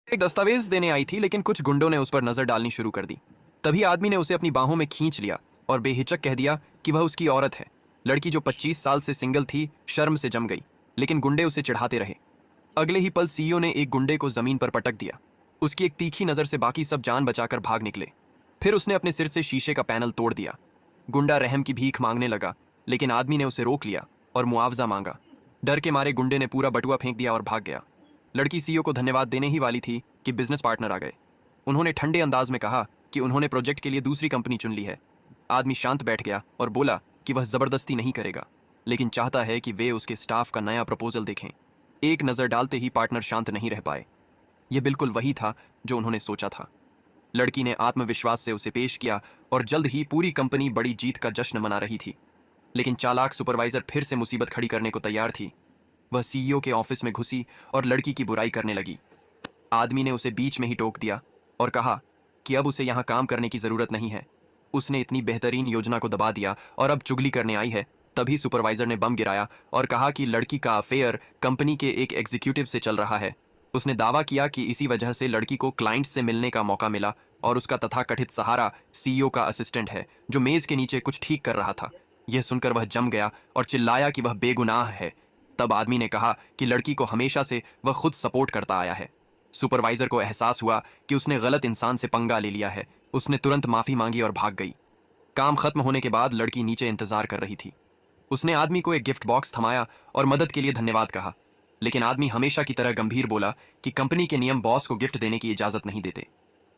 एक दस्तावेज देने आई थी, लेकिन कुछ गुंडों ने उस पर नजर डालनी शुरू कर दी। तभी आदमी ने उसे अपनी बाहों में खींच लिया और बेहिचक कह दिया कि वह उसकी औरत है। लड़की जो 25 साल से सिंगल थी शर्म से जम गई, लेकिन गुंडे उसे चिढ़ाते रहे। अगले ही पल सीईओ ने एक गुंडे को जमीन पर पटक दिया। उसकी एक तीखी नजर से बाकी सब जान बचाकर भाग निकले। फिर उसने अपने सिर से शीशे का पैनल तोड़ दिया। गुंडा रहम की भीख मांगने लगा, लेकिन आदमी ने उसे रोक लिया और मुआवजा मांगा। डर के मारे गुंडे ने पूरा बटुआ फेंक दिया और भाग गया। लड़की सीईओ को धन्यवाद देने ही वाली थी कि बिजनेस पार्टनर आ गए। उन्होंने ठंडे अंदाज में कहा कि उन्होंने प्रोजेक्ट के लिए दूसरी कंपनी चुन ली है। आदमी शांत बैठ गया और बोला कि वह जबरदस्ती नहीं करेगा, लेकिन चाहता है कि वे उसके स्टाफ का नया प्रपोजल देखें। एक नजर डालते ही पार्टनर शांत नहीं रह पाए। यह बिल्कुल वही था जो उन्होंने सोचा था। लड़की ने आत्मविश्वास से उसे पेश किया और जल्द ही पूरी कंपनी बड़ी जीत का जश्न मना रही थी। लेकिन चालाक सुपरवाइजर फिर से मुसीबत खड़ी करने को तैयार थी। वह सीईओ के ऑफिस में घुसी और लड़की की बुराई करने लगी। आदमी ने उसे बीच में ही टोक दिया और कहा कि अब उसे यहां काम करने की जरूरत नहीं है। उसने इतनी बेहतरीन योजना को दबा दिया और अब चुगली करने आई है। तभी सुपरवाइजर ने बम गिराया और कहा कि लड़की का अफेयर कंपनी के एक एग्जीक्यूटिव से चल रहा है। उसने दावा किया कि इसी वजह से लड़की को क्लाइंट से मिलने का मौका मिला और उसका तथाकथित सहारा सीईओ का असिस्टेंट है, जो मेज के नीचे कुछ ठीक कर रहा था। यह सुनकर वह जम गया और चिल्लाया कि वह बेगुनाह है। तब आदमी ने कहा कि लड़की को हमेशा से वह खुद सपोर्ट करता आया है। सुपरवाइजर को एहसास हुआ कि उसने गलत इंसान से पंगा ले लिया है। उसने तुरंत माफी मांगी और भाग गई। काम खत्म होने के बाद लड़की नीचे इंतजार कर रही थी। उसने आदमी को एक गिफ्ट बॉक्स थमाया और मदद के लिए धन्यवाद कहा, लेकिन आदमी हमेशा की तरह गंभीर बोला कि कंपनी के नियम बॉस को गिफ्ट देने की इजाजत नहीं देते।